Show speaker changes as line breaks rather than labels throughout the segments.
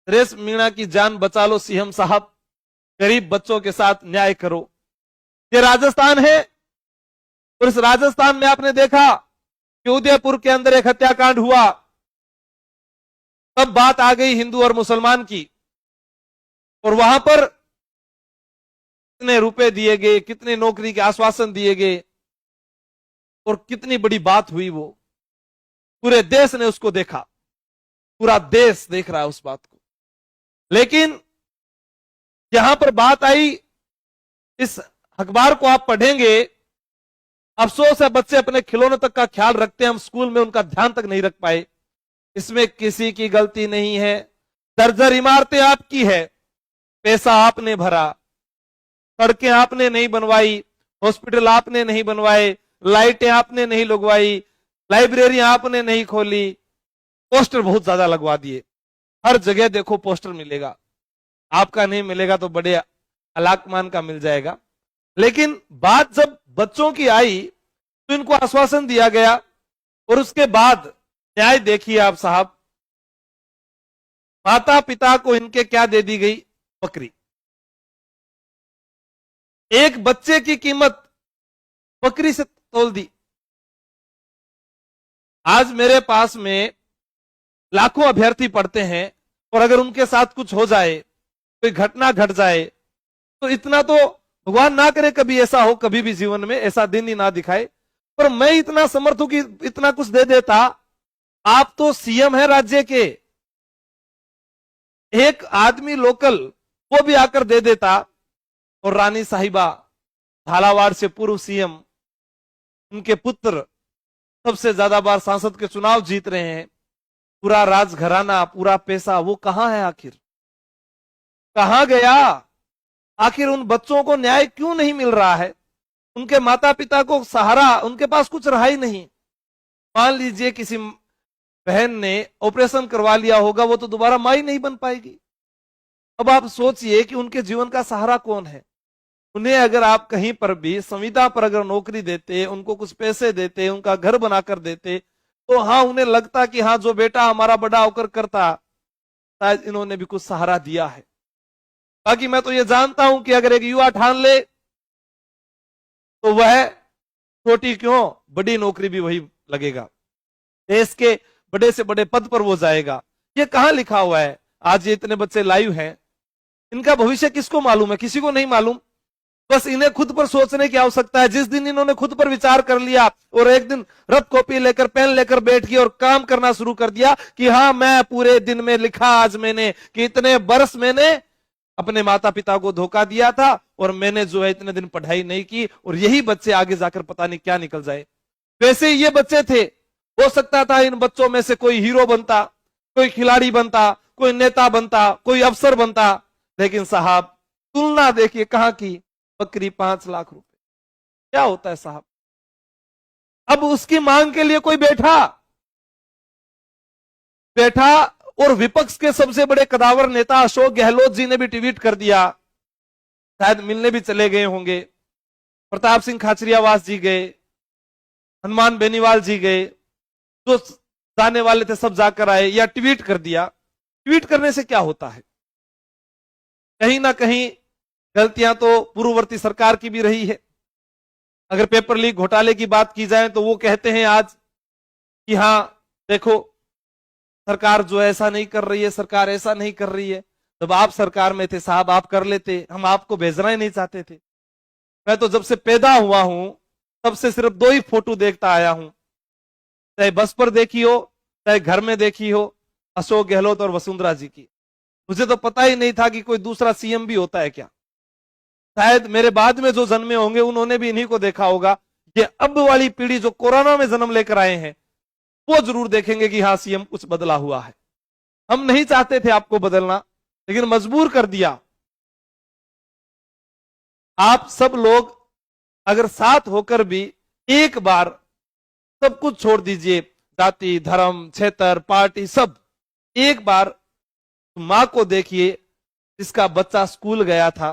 Race Meena की जान बचा लो सीएम साहब, गरीब बच्चों के साथ न्याय करो। ये राजस्थान है और इस राजस्थान में आपने देखा कि उदयपुर के अंदर एक हत्याकांड हुआ, तब बात आ गई हिंदू और मुसलमान की, और वहां पर कितने रुपए दिए गए, कितने नौकरी के आश्वासन दिए गए और कितनी बड़ी बात हुई। वो पूरे देश ने उसको देखा, पूरा देश देख रहा है उस बात को। लेकिन यहां पर बात आई, इस अखबार को आप पढ़ेंगे, अफसोस है बच्चे अपने खिलौने तक का ख्याल रखते हैं, हम स्कूल में उनका ध्यान तक नहीं रख पाए। इसमें किसी की गलती नहीं है। दर्जर इमारतें आपकी है, पैसा आपने भरा, सड़कें आपने नहीं बनवाई, हॉस्पिटल आपने नहीं बनवाए, लाइटें आपने नहीं लगवाई, लाइब्रेरी आपने नहीं खोली, पोस्टर बहुत ज्यादा लगवा दिए। हर जगह देखो पोस्टर मिलेगा, आपका नहीं मिलेगा तो बड़े अलाकमान का मिल जाएगा। लेकिन बात जब बच्चों की आई तो इनको आश्वासन दिया गया, और उसके बाद न्याय देखिए आप साहब, माता पिता को इनके क्या दे दी गई? बकरी। एक बच्चे की कीमत बकरी से तोल दी। आज मेरे पास में लाखों अभ्यर्थी पढ़ते हैं, और अगर उनके साथ कुछ हो जाए, कोई घटना घट जाए, तो इतना तो भगवान ना करे कभी ऐसा हो, कभी भी जीवन में ऐसा दिन ही ना दिखाए, पर मैं इतना समर्थ हूं कि इतना कुछ दे देता। आप तो सीएम है राज्य के, एक आदमी लोकल वो भी आकर दे देता। और रानी साहिबा, झालावाड़ से पूर्व सीएम, उनके पुत्र सबसे ज्यादा बार सांसद के चुनाव जीत रहे हैं, पूरा राजघराना, पूरा पैसा, वो कहां है आखिर? कहां गया? आखिर उन बच्चों को न्याय क्यों नहीं मिल रहा है? उनके माता पिता को सहारा, उनके पास कुछ रहा ही नहीं। मान लीजिए किसी बहन ने ऑपरेशन करवा लिया होगा, वो तो दोबारा मां ही नहीं बन पाएगी। अब आप सोचिए कि उनके जीवन का सहारा कौन है? उन्हें अगर आप कहीं पर भी संविदा पर अगर नौकरी देते, उनको कुछ पैसे देते, उनका घर बनाकर देते, तो हाँ, उन्हें लगता कि हाँ, जो बेटा हमारा बड़ा होकर करता, शायद इन्होंने भी कुछ सहारा दिया है। बाकी मैं तो ये जानता हूं कि अगर एक युवा ठान ले तो वह छोटी क्यों, बड़ी नौकरी भी वही लगेगा, देश के बड़े से बड़े पद पर वो जाएगा। ये कहां लिखा हुआ है? आज ये इतने बच्चे लाइव हैं, इनका भविष्य किसको मालूम है? किसी को नहीं मालूम। बस इन्हें खुद पर सोचने की आवश्यकता है। जिस दिन इन्होंने खुद पर विचार कर लिया और एक दिन रफ कॉपी लेकर, पेन लेकर बैठ गए और काम करना शुरू कर दिया कि हाँ, मैं पूरे दिन में लिखा आज मैंने कि इतने बरस मैंने अपने माता पिता को धोखा दिया था, और मैंने जो है इतने दिन पढ़ाई नहीं की, और यही बच्चे आगे जाकर पता नहीं क्या निकल जाए। वैसे ये बच्चे थे, हो सकता था इन बच्चों में से कोई हीरो बनता, कोई खिलाड़ी बनता, कोई नेता बनता, कोई अफसर बनता। लेकिन साहब तुलना देखिए कहां की, बकरी 5 लाख रुपए। क्या होता है साहब? अब उसकी मांग के लिए कोई बैठा, और विपक्ष के सबसे बड़े कदावर नेता अशोक गहलोत जी ने भी ट्वीट कर दिया, शायद मिलने भी चले गए होंगे। प्रताप सिंह खाचरियावास जी गए, हनुमान बेनीवाल जी गए, जो जाने वाले थे सब जाकर आए, या ट्वीट कर दिया। ट्वीट करने से क्या होता है? कहीं ना कहीं गलतियां तो पूर्ववर्ती सरकार की भी रही है। अगर पेपर लीक घोटाले की बात की जाए तो वो कहते हैं आज कि हां देखो, सरकार जो ऐसा नहीं कर रही है, सरकार ऐसा नहीं कर रही है। जब आप सरकार में थे साहब, आप कर लेते, हम आपको भेजना ही नहीं चाहते थे। मैं तो जब से पैदा हुआ हूं तब से सिर्फ 2 ही फोटो देखता आया हूं, चाहे बस पर देखी हो, चाहे घर में देखी हो, अशोक गहलोत और वसुंधरा जी की। मुझे तो पता ही नहीं था कि कोई दूसरा सीएम भी होता है क्या। शायद मेरे बाद में जो जन्मे होंगे उन्होंने भी इन्हीं को देखा होगा। ये अब वाली पीढ़ी जो कोरोना में जन्म लेकर आए हैं, वो जरूर देखेंगे कि हाँ, सीएम कुछ बदला हुआ है। हम नहीं चाहते थे आपको बदलना, लेकिन मजबूर कर दिया। आप सब लोग अगर साथ होकर भी एक बार सब कुछ छोड़ दीजिए, जाति, धर्म, क्षेत्र, पार्टी, सब, एक बार मां को देखिए जिसका बच्चा स्कूल गया था,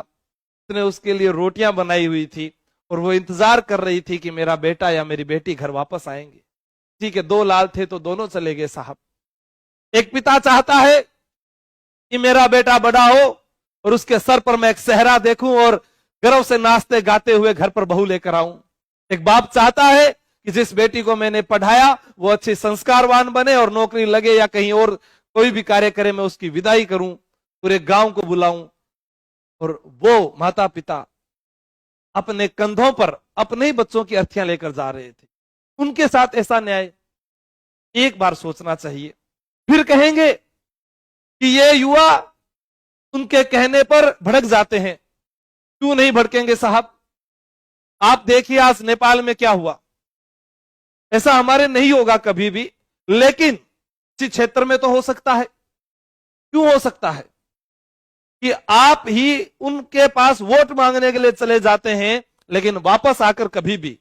उसने उसके लिए रोटियां बनाई हुई थी, और वो इंतजार कर रही थी कि मेरा बेटा या मेरी बेटी घर वापस आएंगे। ठीक है, 2 लाल थे तो दोनों चले गए साहब। एक पिता चाहता है कि मेरा बेटा बड़ा हो और उसके सर पर मैं एक सेहरा देखूं और गर्व से नाचते गाते हुए घर पर बहू लेकर आऊं। एक बाप चाहता है कि जिस बेटी को मैंने पढ़ाया वो अच्छी संस्कारवान बने और नौकरी लगे या कहीं और कोई भी कार्य करे, मैं उसकी विदाई करूं, पूरे गांव को बुलाऊं। और वो माता पिता अपने कंधों पर अपने ही बच्चों की अर्थियां लेकर जा रहे थे। उनके साथ ऐसा न्याय एक बार सोचना चाहिए। फिर कहेंगे कि ये युवा उनके कहने पर भड़क जाते हैं। क्यों नहीं भड़केंगे साहब? आप देखिए आज नेपाल में क्या हुआ। ऐसा हमारे नहीं होगा कभी भी, लेकिन किसी क्षेत्र में तो हो सकता है। क्यों हो सकता है कि आप ही उनके पास वोट मांगने के लिए चले जाते हैं, लेकिन वापस आकर कभी भी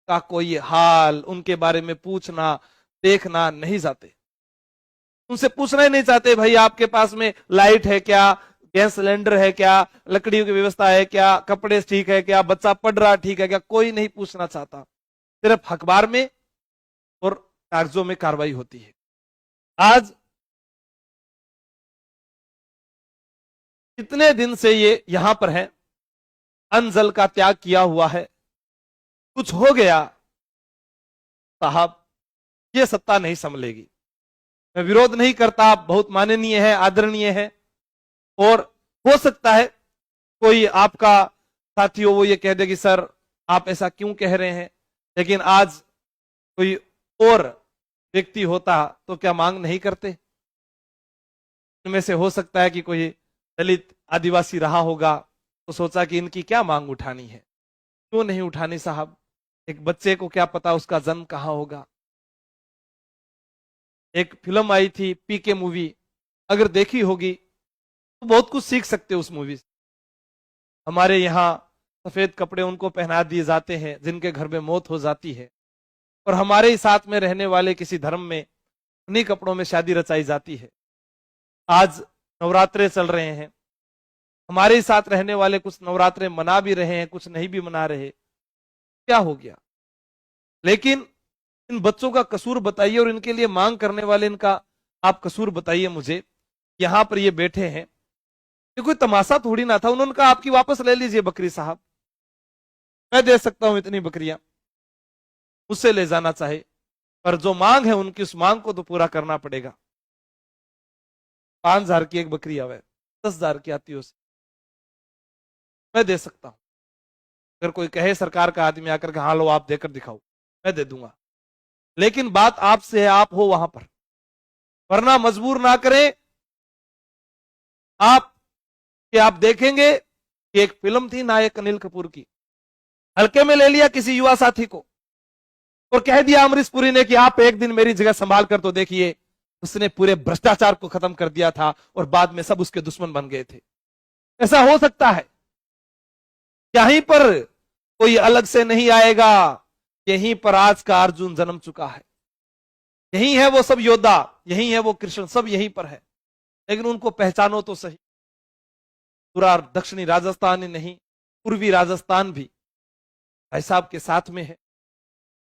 का कोई हाल उनके बारे में पूछना देखना नहीं जाते। उनसे पूछना ही नहीं चाहते, भाई आपके पास में लाइट है क्या, गैस सिलेंडर है क्या, लकड़ियों की व्यवस्था है क्या, कपड़े ठीक है क्या, बच्चा पढ़ रहा ठीक है क्या, कोई नहीं पूछना चाहता। सिर्फ अखबार में और कागजों में कार्रवाई होती है। आज इतने दिन से ये यहां पर है, अन्न जल का त्याग किया हुआ है, कुछ हो गया साहब, ये सत्ता नहीं संभलेगी। मैं विरोध नहीं करता, बहुत माननीय है, आदरणीय है, और हो सकता है कोई आपका साथी हो वो ये कह दे कि सर आप ऐसा क्यों कह रहे हैं, लेकिन आज कोई और व्यक्ति होता तो क्या मांग नहीं करते? इनमें से हो सकता है कि कोई दलित आदिवासी रहा होगा तो सोचा कि इनकी क्या मांग उठानी है, क्यों नहीं उठानी साहब। एक बच्चे को क्या पता उसका जन्म कहां होगा। एक फिल्म आई थी पीके मूवी, अगर देखी होगी तो बहुत कुछ सीख सकते हो उस मूवी से। हमारे यहाँ सफेद कपड़े उनको पहना दिए जाते हैं जिनके घर में मौत हो जाती है, और हमारे ही साथ में रहने वाले किसी धर्म में उन्हीं कपड़ों में शादी रचाई जाती है। आज नवरात्रे चल रहे हैं, हमारे ही साथ रहने वाले कुछ नवरात्रे मना भी रहे हैं, कुछ नहीं भी मना रहे। क्या हो गया? लेकिन इन बच्चों का कसूर बताइए, और इनके लिए मांग करने वाले इनका आप कसूर बताइए मुझे। यहां पर ये बैठे हैं, ये कोई तमाशा थोड़ी ना था। उन्होंने कहा आपकी वापस ले लीजिए बकरी साहब, मैं दे सकता हूं इतनी बकरियां, उससे ले जाना चाहे, पर जो मांग है उनकी उस मांग को तो पूरा करना पड़ेगा। 5,000 की एक बकरी आवे, 10,000 की आती है उसे मैं दे सकता हूं। अगर कोई कहे सरकार का आदमी आकर के हाँ लो आप देकर दिखाओ, मैं दे दूंगा, लेकिन बात आपसे है, आप हो वहां पर, वरना मजबूर ना करें आप कि आप देखेंगे कि एक फिल्म थी नायक अनिल कपूर की, हल्के में ले लिया किसी युवा साथी को और कह दिया अमरीश पुरी ने कि आप एक दिन मेरी जगह संभाल कर तो देखिए। उसने पूरे भ्रष्टाचार को खत्म कर दिया था और बाद में सब उसके दुश्मन बन गए थे। ऐसा हो सकता है, यहीं पर कोई अलग से नहीं आएगा, यहीं पर आज का अर्जुन जन्म चुका है, यही है वो सब योद्धा, यही है वो कृष्ण, सब यहीं पर है, लेकिन उनको पहचानो तो सही। पूरा दक्षिणी राजस्थान ही नहीं, पूर्वी राजस्थान भी भाई साहब के साथ में है,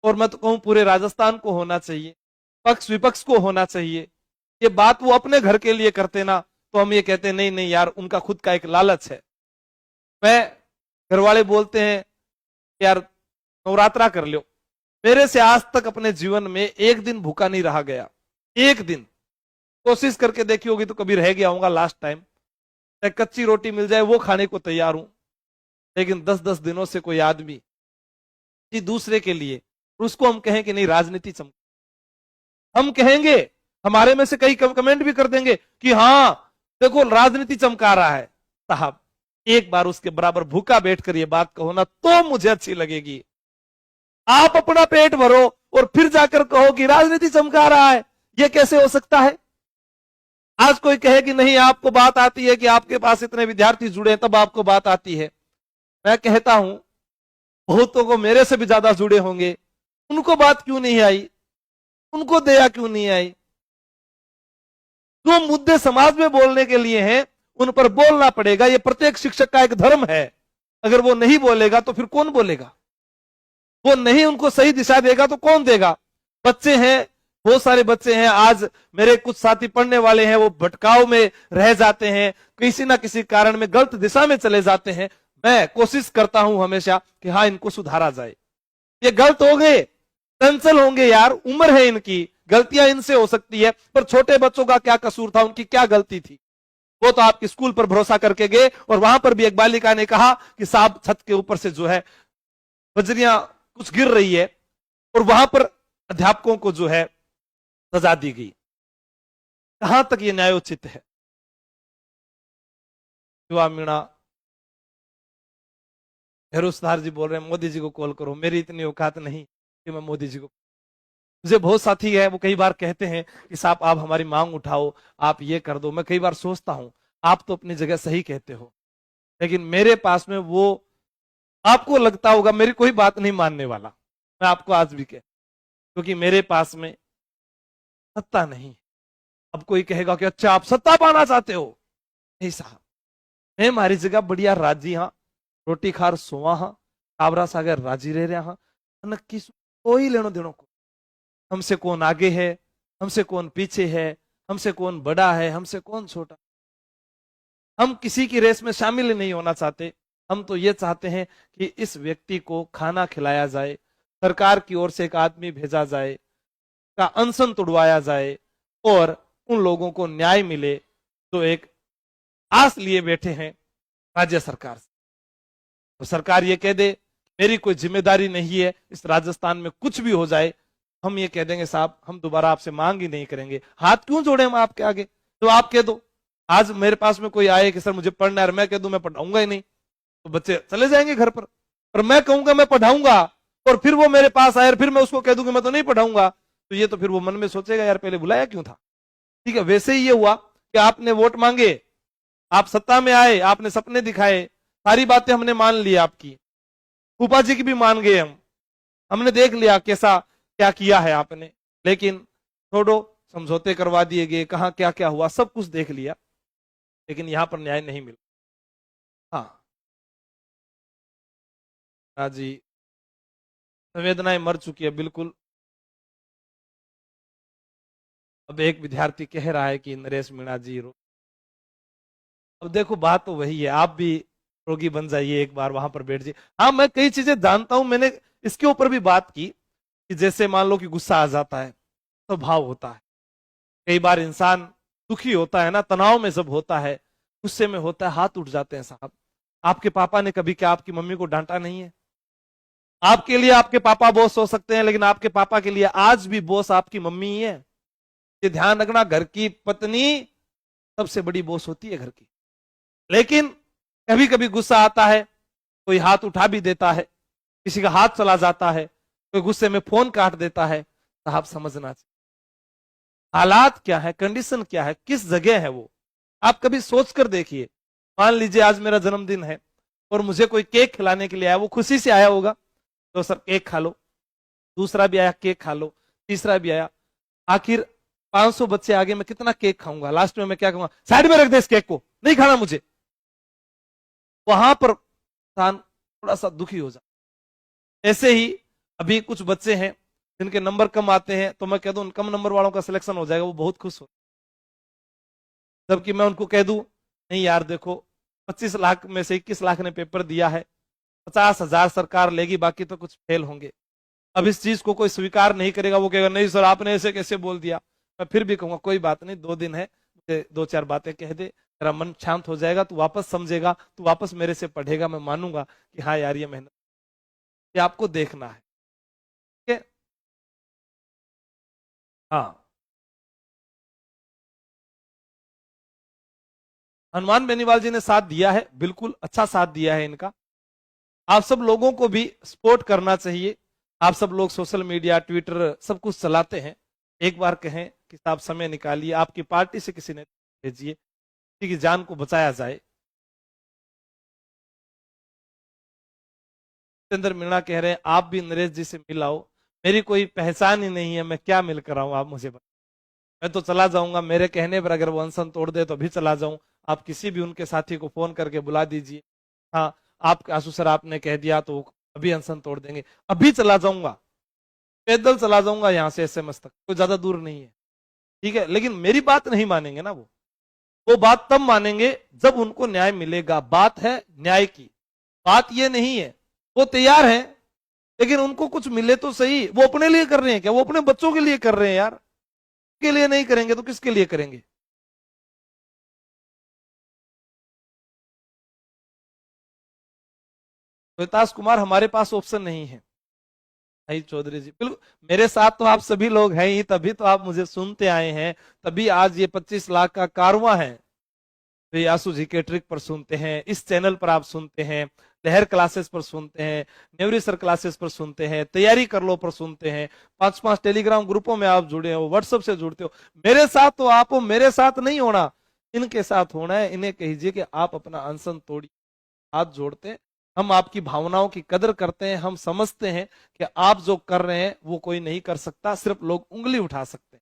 और मैं तो कहूं पूरे राजस्थान को होना चाहिए, पक्ष विपक्ष को होना चाहिए। ये बात वो अपने घर के लिए करते ना तो हम ये कहते नहीं नहीं यार उनका खुद का एक लालच है। मैं घर वाले बोलते हैं यार नवरात्रा कर लो, मेरे से आज तक अपने जीवन में एक दिन भूखा नहीं रहा गया, एक दिन। कोशिश करके देखी होगी तो कभी रह गया होगा लास्ट टाइम, कच्ची रोटी मिल जाए वो खाने को तैयार हूं, लेकिन 10-10 दिनों से कोई आदमी दूसरे के लिए, उसको हम कहें कि नहीं राजनीति चमक, हम कहेंगे, हमारे में से कई कमेंट भी कर देंगे कि हां देखो राजनीति चमका रहा है। साहब एक बार उसके बराबर भूखा बैठकर ये बात कहो ना तो मुझे अच्छी लगेगी। आप अपना पेट भरो और फिर जाकर कहो कि राजनीति चमका रहा है, यह कैसे हो सकता है? आज कोई कहे कि नहीं आपको बात आती है कि आपके पास इतने विद्यार्थी जुड़े हैं तब आपको बात आती है। मैं कहता हूं बहुतों को मेरे से भी ज्यादा जुड़े होंगे, उनको बात क्यों नहीं आई, उनको दया क्यों नहीं आई? जो मुद्दे समाज में बोलने के लिए हैं उन पर बोलना पड़ेगा, यह प्रत्येक शिक्षक का एक धर्म है। अगर वो नहीं बोलेगा तो फिर कौन बोलेगा? वो नहीं उनको सही दिशा देगा तो कौन देगा? बच्चे हैं, बहुत सारे बच्चे हैं, आज मेरे कुछ साथी पढ़ने वाले हैं, वो भटकाव में रह जाते हैं, किसी ना किसी कारण में गलत दिशा में चले जाते हैं। मैं कोशिश करता हूं हमेशा कि हाँ, इनको सुधारा जाए। ये गलत हो गए, चंचल होंगे यार, उम्र है इनकी, गलतियां इनसे हो सकती है, पर छोटे बच्चों का क्या कसूर था, उनकी क्या गलती थी? वो तो आपके स्कूल पर भरोसा करके गए, और वहां पर भी एक बालिका ने कहा कि साहब छत के ऊपर से जो है बजरियां कुछ गिर रही है, और वहां पर अध्यापकों को जो है सजा दी गई। कहां तक ये न्यायोचित है? युवा मीणा हेरुस्तार जी बोल रहे हैं मोदी जी को कॉल करो, मेरी इतनी औकात नहीं कि मैं मोदी जी को। मुझे बहुत साथी है, वो कई बार कहते हैं कि साहब आप हमारी मांग उठाओ, आप ये कर दो। मैं कई बार सोचता हूं आप तो अपनी जगह सही कहते हो, लेकिन मेरे पास में वो, आपको लगता होगा मेरी कोई बात नहीं मानने वाला, मैं आपको आज भी कह, क्योंकि मेरे पास में सत्ता नहीं। अब कोई कहेगा कि अच्छा आप सत्ता पाना चाहते हो, नहीं साहब, मैं हमारी जगह बढ़िया राजी हाँ, रोटी खार सोवा हाँ, काबरा सागर राजी रह रहा हाँ, न किस कोई लेनो देनो को। हमसे कौन आगे है, हमसे कौन पीछे है, हमसे कौन बड़ा है, हमसे कौन छोटा, हम किसी की रेस में शामिल नहीं होना चाहते। हम तो ये चाहते हैं कि इस व्यक्ति को खाना खिलाया जाए, सरकार की ओर से एक आदमी भेजा जाए, का अनशन तुड़वाया जाए, और उन लोगों को न्याय मिले जो एक आस लिए बैठे हैं राज्य सरकार से। तो सरकार ये कह दे मेरी कोई जिम्मेदारी नहीं है, इस राजस्थान में कुछ भी हो जाए, हम ये कह देंगे साहब हम दोबारा आपसे मांग ही नहीं करेंगे। हाथ क्यों जोड़े हम आपके आगे? तो आप कह दो, आज मेरे पास में कोई आए कि सर मुझे पढ़ना है, मैं कह दूं मैं पढ़ाऊंगा ही नहीं, तो बच्चे चले जाएंगे घर पर मैं कहूंगा मैं पढ़ाऊंगा, और फिर वो मेरे पास आए और फिर मैं उसको कह दूंगा मैं तो नहीं पढ़ाऊंगा, तो ये तो फिर वो मन में सोचेगा यार पहले बुलाया क्यों था। ठीक है, वैसे ही ये हुआ कि आपने वोट मांगे, आप सत्ता में आए, आपने सपने दिखाए, सारी बातें हमने मान ली आपकी, फूफा जी की भी मान गए हमने देख लिया कैसा क्या किया है आपने, लेकिन छोड़ो, समझौते करवा दिए गए, कहां क्या क्या हुआ सब कुछ देख लिया, लेकिन यहां पर न्याय नहीं मिला। हाँ जी, संवेदनाएं मर चुकी है बिल्कुल। अब एक विद्यार्थी कह रहा है कि नरेश मीणा जी रो, अब देखो बात तो वही है, आप भी रोगी बन जाइए, एक बार वहां पर बैठ जाइए। हाँ, मैं कई चीजें जानता हूं, मैंने इसके ऊपर भी बात की कि जैसे मान लो कि गुस्सा आ जाता है, स्वभाव होता है, कई बार इंसान दुखी होता है ना, तनाव में जब होता है, गुस्से में होता है, हाथ उठ जाते हैं साहब। आपके पापा ने कभी क्या आपकी मम्मी को डांटा नहीं है? आपके लिए आपके पापा बॉस हो सकते हैं, लेकिन आपके पापा के लिए आज भी बॉस आपकी मम्मी ही है। ये ध्यान रखना, घर की पत्नी सबसे बड़ी बॉस होती है घर की। लेकिन कभी कभी गुस्सा आता है, कोई हाथ उठा भी देता है, किसी का हाथ चला जाता है, कोई गुस्से में फोन काट देता है, साहब समझना चाहिए हालात क्या है, कंडीशन क्या है, किस जगह है वो। आप कभी सोच कर देखिए, मान लीजिए आज मेरा जन्मदिन है और मुझे कोई केक खिलाने के लिए आया, वो खुशी से आया होगा, तो सर केक खा लो, दूसरा भी आया केक खा लो, तीसरा भी आया, आखिर 500 बच्चे आगे मैं कितना केक खाऊंगा, लास्ट में मैं क्या कहूंगा, साइड में रख दे इस केक को, नहीं खाना मुझे। वहां पर इंसान थोड़ा सा दुखी हो जाता। ऐसे ही अभी कुछ बच्चे हैं जिनके नंबर कम आते हैं, तो मैं कह दूं उन कम नंबर वालों का सिलेक्शन हो जाएगा, वो बहुत खुश हो, जबकि मैं उनको कह दूं नहीं यार देखो 25 लाख में से 21 लाख ने पेपर दिया है, 50,000 सरकार लेगी, बाकी तो कुछ फेल होंगे। अब इस चीज को कोई स्वीकार नहीं करेगा, वो कहेगा नहीं सर आपने ऐसे कैसे बोल दिया। मैं फिर भी कहूंगा कोई बात नहीं, 2 दिन है, मुझे 2-4 बातें कह दे, तेरा मन शांत हो जाएगा, तू वापस समझेगा, तू वापस मेरे से पढ़ेगा, मैं मानूंगा कि हाँ यार ये मेहनत, ये आपको देखना है। ठीक है, हाँ, हनुमान बेनीवाल जी ने साथ दिया है, बिल्कुल अच्छा साथ दिया है इनका। आप सब लोगों को भी सपोर्ट करना चाहिए। आप सब लोग सोशल मीडिया ट्विटर सब कुछ चलाते हैं, एक बार कहें कि साहब समय निकालिए, आपकी पार्टी से किसी ने भेजिए, किसी की जान को बचाया जाए। चंद्र मीणा कह रहे हैं आप भी नरेश जी से मिलाओ, मेरी कोई पहचान ही नहीं है, मैं क्या मिल कर आऊं, आप मुझे बताओ। मैं तो चला जाऊंगा, मेरे कहने पर अगर वो अनशन तोड़ दे तो भी चला जाऊं, आप किसी भी उनके साथी को फोन करके बुला दीजिए। हाँ, आप आंसू सर आपने कह दिया तो अभी अनशन तोड़ देंगे, अभी चला जाऊंगा। पैदल चला जाऊंगा यहां से एसएमएस तक, कोई ज्यादा दूर नहीं है, ठीक है। लेकिन मेरी बात नहीं मानेंगे ना, वो बात तब मानेंगे जब उनको न्याय मिलेगा। बात है न्याय की, बात ये नहीं है वो तैयार है, लेकिन उनको कुछ मिले तो सही। वो अपने लिए कर रहे हैं क्या? वो अपने बच्चों के लिए कर रहे हैं यार, के लिए नहीं करेंगे तो किसके लिए करेंगे? रोहितास कुमार, हमारे पास ऑप्शन नहीं है। भाई चौधरी जी, बिल्कुल मेरे साथ तो आप सभी लोग हैं ही, तभी तो आप मुझे सुनते आए हैं, तभी आज ये 25 लाख का कारवां है। तो ये आशु जी के ट्रिक पर सुनते हैं, इस चैनल पर आप सुनते हैं, लहर क्लासेस पर सुनते हैं, नेवरी सर क्लासेस पर सुनते हैं, तैयारी कर लो पर सुनते हैं, 5-5 टेलीग्राम ग्रुपों में आप जुड़े हो, व्हाट्सएप से जुड़ते हो। मेरे साथ तो आप हो, मेरे साथ नहीं होना, इनके साथ होना है। इन्हें कहिए कि आप अपना अनशन तोड़िए, हाथ जोड़ते हैं। हम आपकी भावनाओं की कदर करते हैं, हम समझते हैं कि आप जो कर रहे हैं वो कोई नहीं कर सकता, सिर्फ लोग उंगली उठा सकते हैं।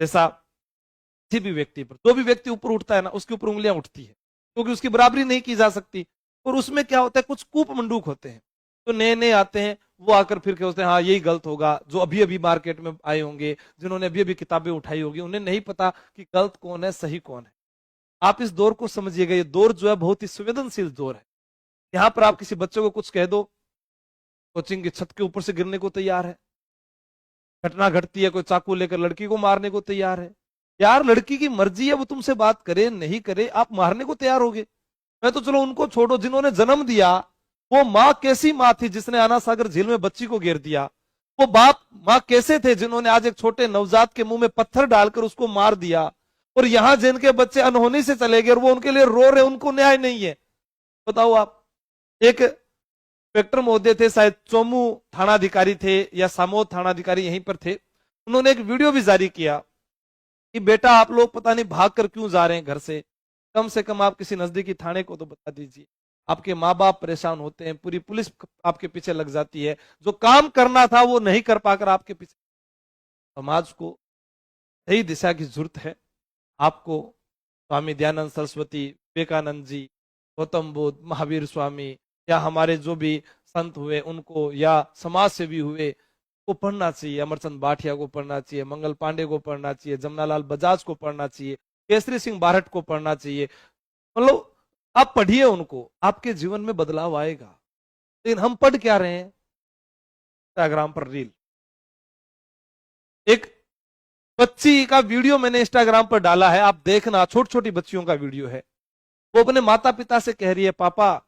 जैसा किसी भी व्यक्ति पर, जो भी व्यक्ति ऊपर उठता है ना, उसके ऊपर उंगलियां उठती है, क्योंकि उसकी बराबरी नहीं की जा सकती। और उसमें क्या होता है, कुछ कूप मंडूक होते हैं, तो नए नए आते हैं, वो आकर फिर कहते हैं हाँ यही गलत होगा। जो अभी अभी मार्केट में आए होंगे, जिन्होंने अभी अभी किताबें उठाई होगी, उन्हें नहीं पता कि गलत कौन है सही कौन है। आप इस दौर को समझिएगा, ये दौर जो है बहुत ही संवेदनशील दौर है। यहाँ पर आप किसी बच्चे को कुछ कह दो, कोचिंग की छत के ऊपर से गिरने को तैयार है। घटना घटती है, कोई चाकू लेकर लड़की को मारने को तैयार है। यार लड़की की मर्जी है, वो तुमसे बात करे नहीं करे, आप मारने को तैयार होगे? मैं तो चलो उनको छोड़ो, जिन्होंने जन्म दिया, वो माँ कैसी माँ थी जिसने आना सागर झील में बच्ची को गिर दिया? वो बाप माँ कैसे थे जिन्होंने आज एक छोटे नवजात के मुंह में पत्थर डालकर उसको मार दिया? और यहां जिनके बच्चे अनहोनी से चले गए और वो उनके लिए रो रहे, उनको न्याय नहीं है? बताओ आप। एक इंस्पेक्टर महोदय थे, शायद चोमू थानाधिकारी थे या सामोद थानाधिकारी यहीं पर थे, उन्होंने एक वीडियो भी जारी किया कि बेटा आप लोग पता नहीं भाग कर क्यों जा रहे हैं घर से कम आप किसी नजदीकी थाने को तो बता दीजिए। आपके माँ बाप परेशान होते हैं, पूरी पुलिस आपके पीछे लग जाती है, जो काम करना था वो नहीं कर पाकर आपके पीछे। समाज को सही दिशा की जरूरत है। आपको स्वामी दयानंद सरस्वती, विवेकानंद जी, गौतम बुद्ध, महावीर स्वामी या हमारे जो भी संत हुए उनको, या समाज सेवी हुए, को पढ़ना चाहिए। अमरचंद भाटिया को पढ़ना चाहिए, मंगल पांडे को पढ़ना चाहिए, जमनालाल बजाज को पढ़ना चाहिए, केसरी सिंह बारठ को पढ़ना चाहिए। मतलब आप पढ़िए उनको, आपके जीवन में बदलाव आएगा। लेकिन हम पढ़ क्या रहे हैं? इंस्टाग्राम पर रील। एक बच्ची का वीडियो मैंने इंस्टाग्राम पर डाला है, आप देखना, छोटी छोटी बच्चियों का वीडियो है। वो अपने माता पिता से कह रही है, पापा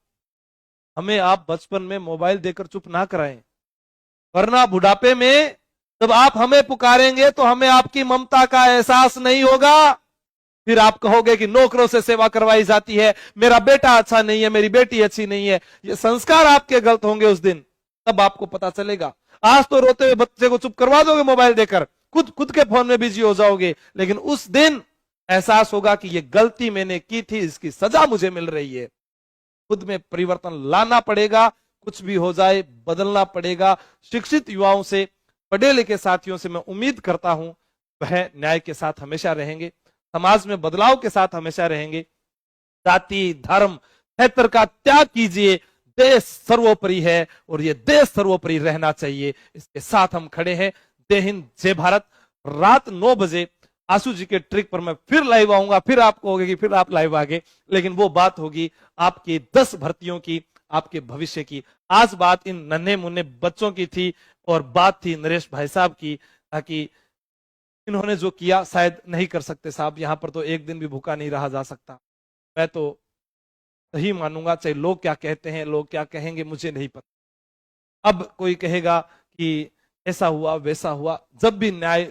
हमें आप बचपन में मोबाइल देकर चुप ना कराएं, वरना बुढ़ापे में जब आप हमें पुकारेंगे तो हमें आपकी ममता का एहसास नहीं होगा। फिर आप कहोगे कि नौकरों से सेवा करवाई जाती है, मेरा बेटा अच्छा नहीं है, मेरी बेटी अच्छी नहीं है। ये संस्कार आपके गलत होंगे उस दिन, तब आपको पता चलेगा। आज तो रोते हुए बच्चे को चुप करवा दोगे मोबाइल देकर, खुद के फोन में बिजी हो जाओगे, लेकिन उस दिन एहसास होगा कि ये गलती मैंने की थी, इसकी सजा मुझे मिल रही है। खुद में परिवर्तन लाना पड़ेगा, कुछ भी हो जाए बदलना पड़ेगा। शिक्षित युवाओं से, पढ़े लिखे साथियों से मैं उम्मीद करता हूं वह न्याय के साथ हमेशा रहेंगे, समाज में बदलाव के साथ हमेशा रहेंगे। जाति धर्म क्षेत्र का त्याग कीजिए, देश सर्वोपरि है और ये देश सर्वोपरि रहना चाहिए, इसके साथ हम खड़े हैं। जय हिंद, जय भारत। रात 9 बजे आशु जी के ट्रिक पर मैं फिर लाइव आऊंगा, फिर आप कहोगे कि फिर आप लाइव आ गए, लेकिन वो बात होगी आपकी 10 भर्तियों की, आपके भविष्य की। आज बात इन नन्हे मुन्ने बच्चों की थी और बात थी नरेश भाई साहब की, ताकि इन्होंने जो किया शायद नहीं कर सकते साहब, यहां पर तो एक दिन भी भूखा नहीं रहा जा सकता। मैं तो सही मानूंगा, चाहे लोग क्या कहते हैं, लोग क्या कहेंगे मुझे नहीं पता। अब कोई कहेगा कि ऐसा हुआ वैसा हुआ, जब भी न्याय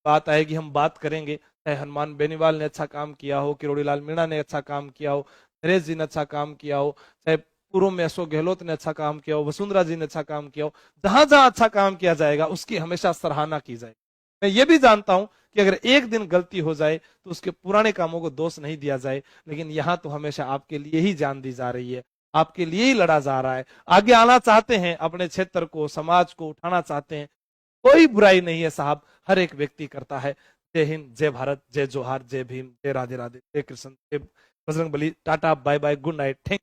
बात आएगी हम बात करेंगे। चाहे हनुमान बेनीवाल ने अच्छा काम किया हो, किरोड़ी लाल मीणा ने अच्छा काम किया हो, नरेश जी ने अच्छा काम किया हो, चाहे पूर्व में अशोक गहलोत ने अच्छा काम किया हो, वसुंधरा जी ने अच्छा काम किया हो, जहां जहां अच्छा काम किया जाएगा उसकी हमेशा सराहना की जाएगी। मैं ये भी जानता हूं कि अगर एक दिन गलती हो जाए तो उसके पुराने कामों को दोष नहीं दिया जाए, लेकिन यहां तो हमेशा आपके लिए ही जान दी जा रही है, आपके लिए ही लड़ा जा रहा है। आगे आना चाहते हैं, अपने क्षेत्र को, समाज को उठाना चाहते हैं, कोई बुराई नहीं है साहब, हर एक व्यक्ति करता है। जय हिंद, जय भारत, जय जोहार, जय भीम, जय राधे राधे, जय कृष्ण, जय Bajrang Bali. Tata, bye bye, good night, thank